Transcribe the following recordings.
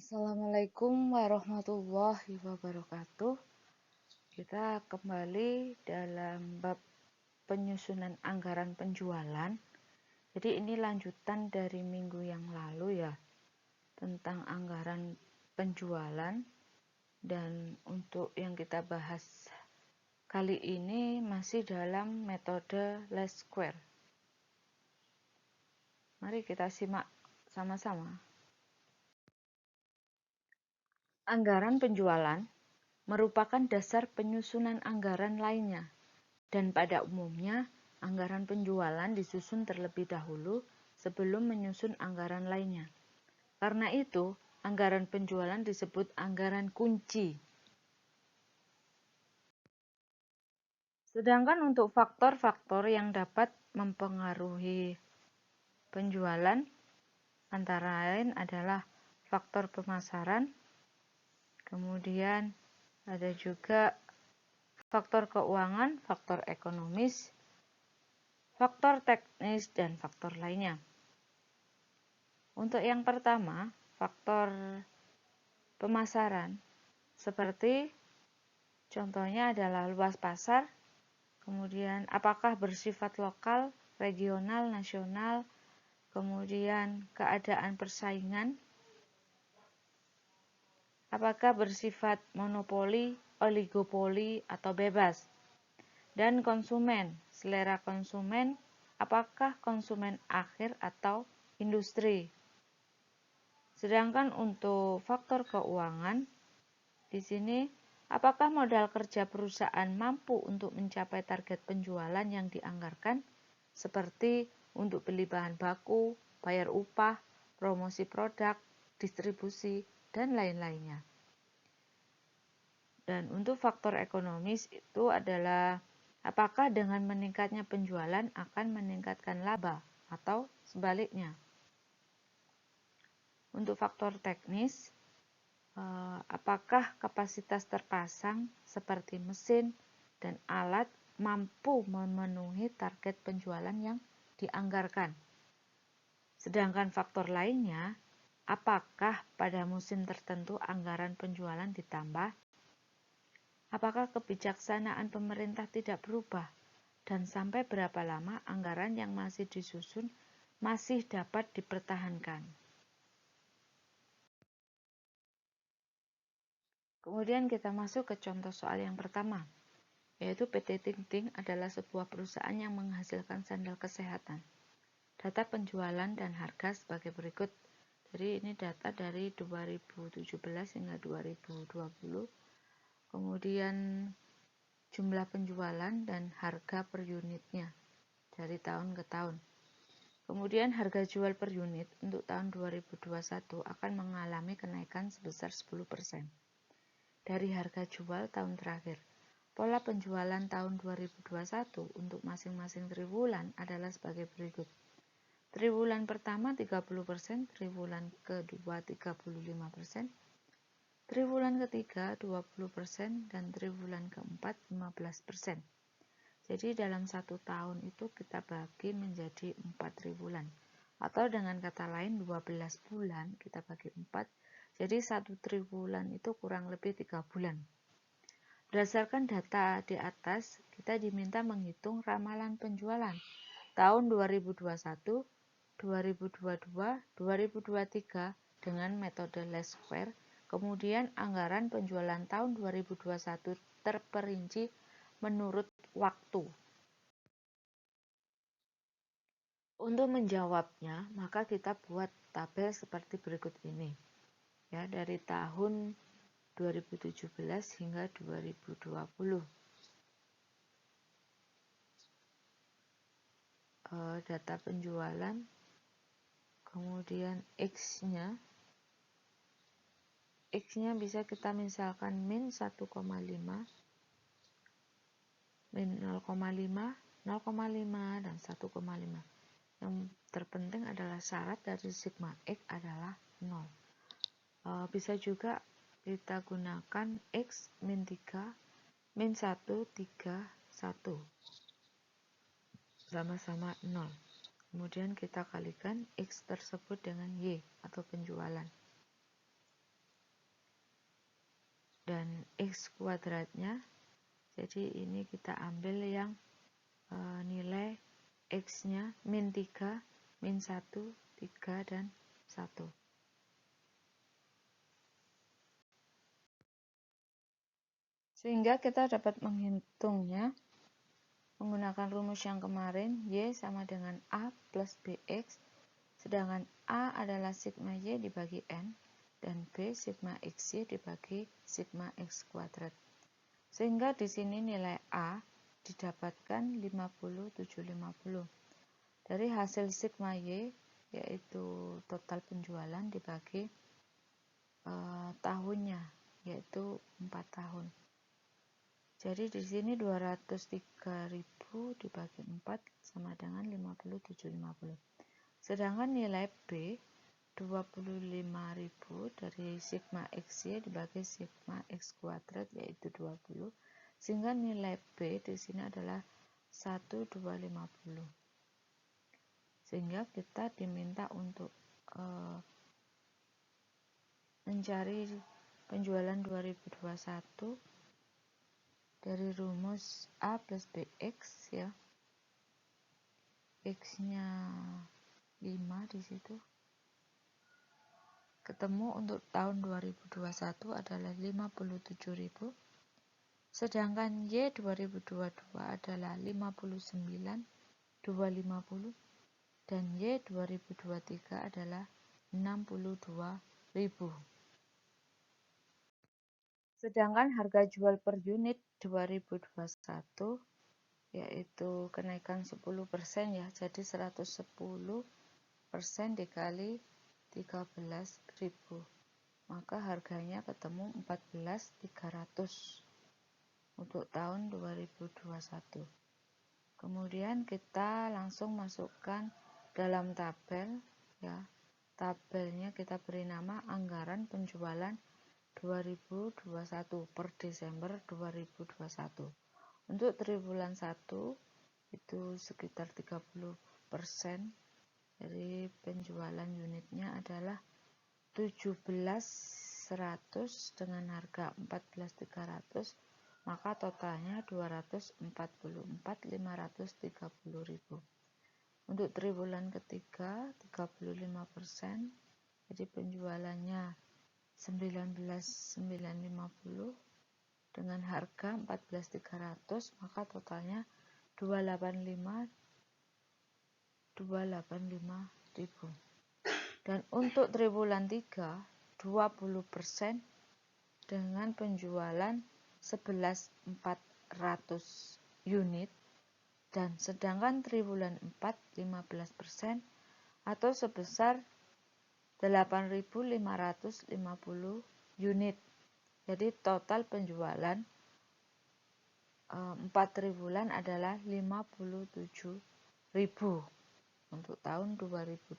Assalamualaikum warahmatullahi wabarakatuh. Kita kembali dalam bab penyusunan anggaran penjualan. Jadi ini lanjutan dari minggu yang lalu ya, tentang anggaran penjualan. Dan untuk yang kita bahas kali ini masih dalam metode least square. Mari kita simak sama-sama. Anggaran penjualan merupakan dasar penyusunan anggaran lainnya, dan pada umumnya anggaran penjualan disusun terlebih dahulu sebelum menyusun anggaran lainnya. Karena itu, anggaran penjualan disebut anggaran kunci. Sedangkan untuk faktor-faktor yang dapat mempengaruhi penjualan, antara lain adalah faktor pemasaran, kemudian ada juga faktor keuangan, faktor ekonomis, faktor teknis, dan faktor lainnya. Untuk yang pertama, faktor pemasaran, seperti contohnya adalah luas pasar, kemudian apakah bersifat lokal, regional, nasional, kemudian keadaan persaingan, apakah bersifat monopoli, oligopoli, atau bebas, dan konsumen, selera konsumen, apakah konsumen akhir atau industri. Sedangkan untuk faktor keuangan, di sini apakah modal kerja perusahaan mampu untuk mencapai target penjualan yang dianggarkan, seperti untuk beli bahan baku, bayar upah, promosi produk, distribusi, dan lain-lainnya. Dan untuk faktor ekonomis itu adalah apakah dengan meningkatnya penjualan akan meningkatkan laba atau sebaliknya. Untuk faktor teknis, apakah kapasitas terpasang seperti mesin dan alat mampu memenuhi target penjualan yang dianggarkan. Sedangkan faktor lainnya, apakah pada musim tertentu anggaran penjualan ditambah? Apakah kebijaksanaan pemerintah tidak berubah? Dan sampai berapa lama anggaran yang masih disusun masih dapat dipertahankan? Kemudian kita masuk ke contoh soal yang pertama, yaitu PT Ting Ting adalah sebuah perusahaan yang menghasilkan sandal kesehatan. Data penjualan dan harga sebagai berikut. Jadi ini data dari 2017 hingga 2020. Kemudian jumlah penjualan dan harga per unitnya dari tahun ke tahun. Kemudian harga jual per unit untuk tahun 2021 akan mengalami kenaikan sebesar 10%. Dari harga jual tahun terakhir. Pola penjualan tahun 2021 untuk masing-masing triwulan adalah sebagai berikut. Triwulan pertama 30%, triwulan kedua 35%, triwulan ketiga 20%, dan triwulan keempat 15%. Jadi dalam satu tahun itu kita bagi menjadi 4 triwulan. Atau dengan kata lain 12 bulan kita bagi 4. Jadi satu triwulan itu kurang lebih 3 bulan. Berdasarkan data di atas, kita diminta menghitung ramalan penjualan tahun 2021, 2022, 2023 dengan metode least square. Kemudian anggaran penjualan tahun 2021 terperinci menurut waktu. Untuk menjawabnya, maka kita buat tabel seperti berikut ini. Ya, dari tahun 2017 hingga 2020. Data penjualan, kemudian X-nya bisa kita misalkan min 1,5, min 0,5, 0,5, dan 1,5. Yang terpenting adalah syarat dari sigma X adalah 0. Bisa juga kita gunakan X min 3, min 1, 3, 1 sama-sama 0. Kemudian kita kalikan X tersebut dengan Y atau penjualan. dan X kuadratnya. Jadi ini kita ambil yang nilai X-nya min 3, min 1, 3, dan 1. Sehingga kita dapat menghitungnya menggunakan rumus yang kemarin, Y sama dengan A plus BX, sedangkan A adalah sigma Y dibagi N, dan B sigma XY dibagi sigma X kuadrat. Sehingga di sini nilai A didapatkan 50/750. Dari hasil sigma Y, yaitu total penjualan dibagi tahunnya, yaitu 4 tahun. Jadi di sini 203.000 dibagi 4 sama dengan 50/750. Sedangkan nilai B 25.000 dari sigma XY dibagi sigma X kuadrat yaitu 20. Sehingga nilai B di sini adalah 1,250. Sehingga kita diminta untuk mencari penjualan 2021 dari rumus A plus BX ya. X-nya 5 di situ. Ketemu untuk tahun 2021 adalah 57.000. Sedangkan Y 2022 adalah 59.250 dan Y 2023 adalah 62.000. Sedangkan harga jual per unit 2021 yaitu kenaikan 10% ya, jadi 110% dikali 13.000, maka harganya ketemu 14.300 untuk tahun 2021. Kemudian kita langsung masukkan dalam tabel ya. Tabelnya kita beri nama anggaran penjualan 2021 per Desember 2021. Untuk triwulan 1 itu sekitar 30% dari penjualan unitnya adalah 17.100 dengan harga 14.300, maka totalnya 244.530.000. Untuk triwulan ketiga 35%, jadi penjualannya 19.950 dengan harga 14.300, maka totalnya 285.000. Dan untuk triwulan 3 20% dengan penjualan 11.400 unit, dan sedangkan triwulan 4 15% atau sebesar 8.550 unit. Jadi total penjualan 4 triwulan adalah 57.000 untuk tahun 2021.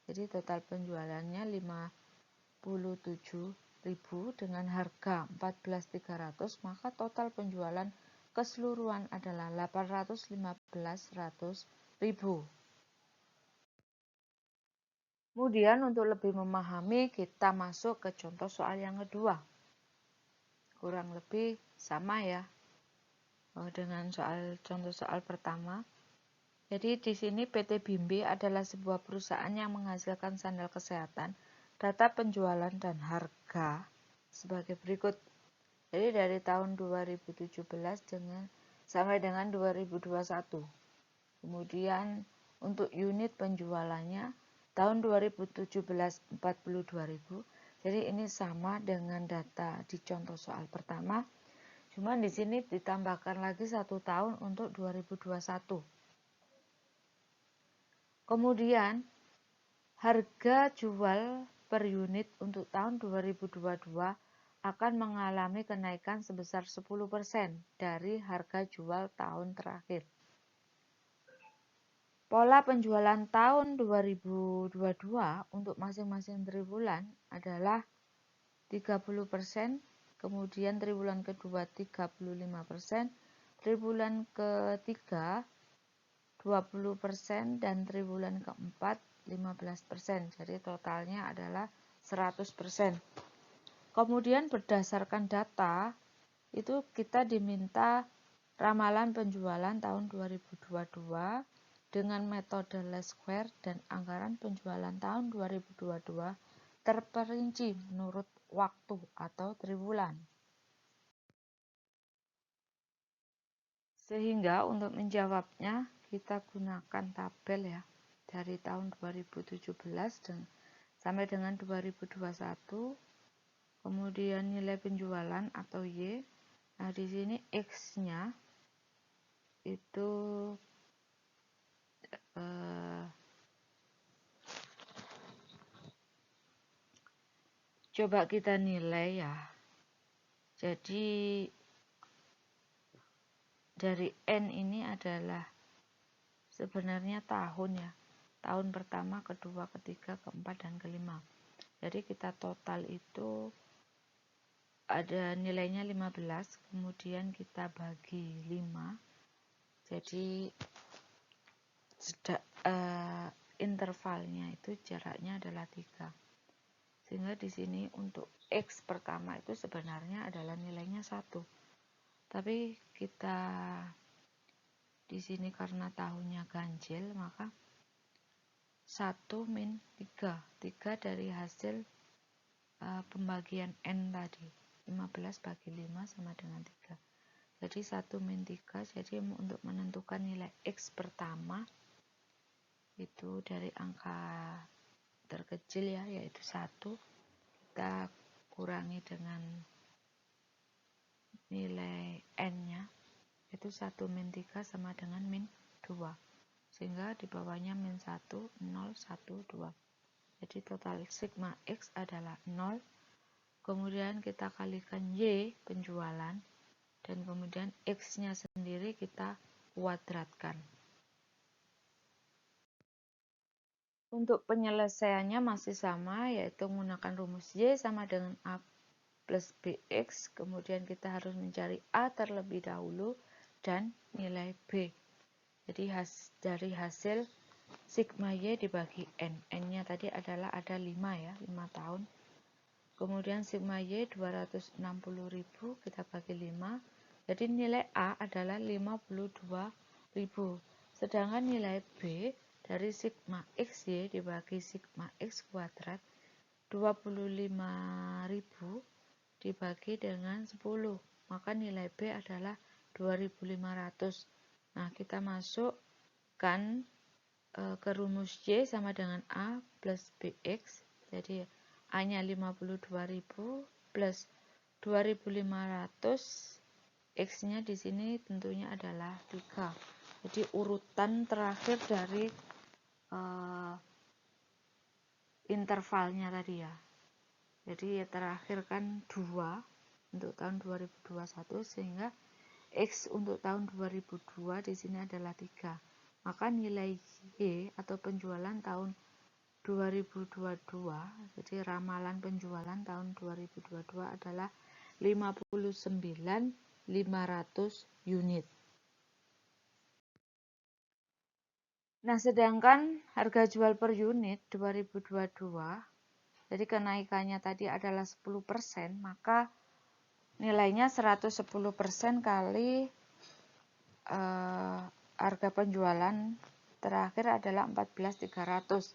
Jadi total penjualannya 57.000 dengan harga 14.300, maka total penjualan keseluruhan adalah 815.100.000. Kemudian untuk lebih memahami, kita masuk ke contoh soal yang kedua. Kurang lebih sama ya dengan contoh soal pertama. Jadi di sini PT Bimbi adalah sebuah perusahaan yang menghasilkan sandal kesehatan. Data penjualan dan harga sebagai berikut. Jadi dari tahun 2017 sampai dengan 2021. Kemudian untuk unit penjualannya tahun 2017 42.000. Jadi ini sama dengan data di contoh soal pertama. Cuma di sini ditambahkan lagi 1 tahun untuk 2021. Kemudian harga jual per unit untuk tahun 2022 akan mengalami kenaikan sebesar 10% dari harga jual tahun terakhir. Pola penjualan tahun 2022 untuk masing-masing triwulan adalah 30%, kemudian triwulan kedua 35%, triwulan ketiga 20%, dan triwulan keempat 15%. Jadi totalnya adalah 100%. Kemudian berdasarkan data itu kita diminta ramalan penjualan tahun 2022 dengan metode least square dan anggaran penjualan tahun 2022 terperinci menurut waktu atau triwulan. Sehingga untuk menjawabnya kita gunakan tabel ya dari tahun 2017 dan sampai dengan 2021. Kemudian nilai penjualan atau Y. Nah, di sini X-nya itu coba kita nilai ya. Jadi dari N ini adalah sebenarnya tahun ya. Tahun pertama, kedua, ketiga, keempat, dan kelima. Jadi kita total itu ada nilainya 15, kemudian kita bagi 5. Jadi intervalnya itu jaraknya adalah 3. Sehingga di sini untuk X pertama itu sebenarnya adalah nilainya 1. Tapi kita di sini karena tahunnya ganjil, maka 1 min 3. 3 dari hasil pembagian N tadi. 15 bagi 5 sama dengan 3. Jadi 1 min 3. Jadi untuk menentukan nilai X pertama itu dari angka terkecil ya, yaitu 1. Kita kurangi dengan nilai N-nya. Itu 1 min 3 sama dengan min 2. Sehingga di bawahnya min 1, 0, 1, 2. Jadi total sigma X adalah 0. Kemudian kita kalikan Y penjualan. Dan kemudian X-nya sendiri kita kuadratkan. Untuk penyelesaiannya masih sama, yaitu menggunakan rumus Y sama dengan A plus BX. Kemudian kita harus mencari A terlebih dahulu dan nilai B. Jadi dari hasil sigma Y dibagi N. N-nya tadi adalah ada 5 ya, 5 tahun. Kemudian sigma Y 260.000 kita bagi 5. Jadi nilai A adalah 52.000. Sedangkan nilai B dari sigma XY dibagi sigma X kuadrat 25.000 dibagi dengan 10. Maka nilai B adalah 2.500. Nah, kita masukkan ke rumus Y sama dengan A plus BX. Jadi A-nya 52.000 plus 2.500. X-nya di sini tentunya adalah 3. Jadi urutan terakhir dari intervalnya tadi ya. Jadi ya terakhir kan 2 untuk tahun 2021 sehingga X untuk tahun 2002 di sini adalah 3. Maka nilai Y atau penjualan tahun 2022, jadi ramalan penjualan tahun 2022 adalah 59.500 unit. Nah, sedangkan harga jual per unit 2022, jadi kenaikannya tadi adalah 10%, maka nilainya 110% kali harga penjualan terakhir adalah 14.300.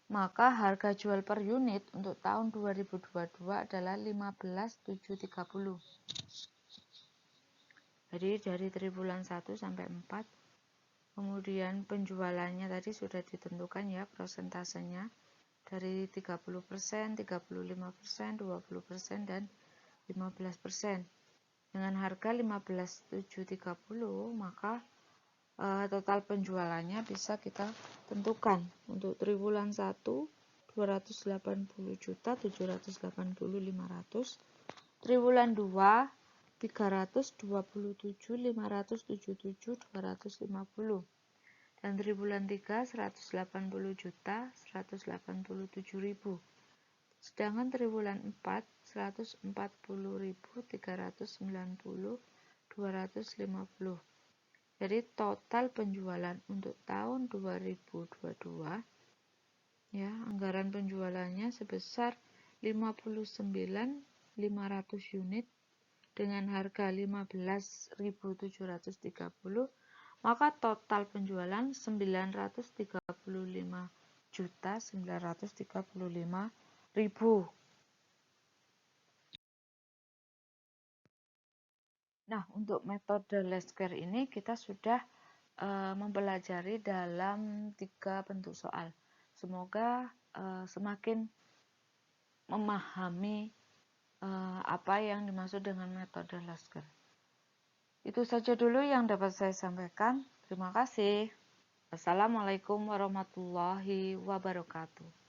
Maka harga jual per unit untuk tahun 2022 adalah 15.730. Jadi dari triwulan 1 sampai 4. Kemudian penjualannya tadi sudah ditentukan ya persentasenya dari 30%, 35%, 20% dan 15%. Dengan harga 15.730 maka total penjualannya bisa kita tentukan. Untuk triwulan 1 280 juta 780.500, triwulan 2 327 577 250, dan triwulan 3 180 juta 187.000. Sedangkan triwulan 4 140.390 250. Jadi total penjualan untuk tahun 2022 ya, anggaran penjualannya sebesar 59.500 unit dengan harga 15.730, maka total penjualan 935.935.000. Nah, untuk metode Lasker ini kita sudah mempelajari dalam 3 bentuk soal. Semoga semakin memahami apa yang dimaksud dengan metode Lasker. Itu saja dulu yang dapat saya sampaikan. Terima kasih. Assalamualaikum warahmatullahi wabarakatuh.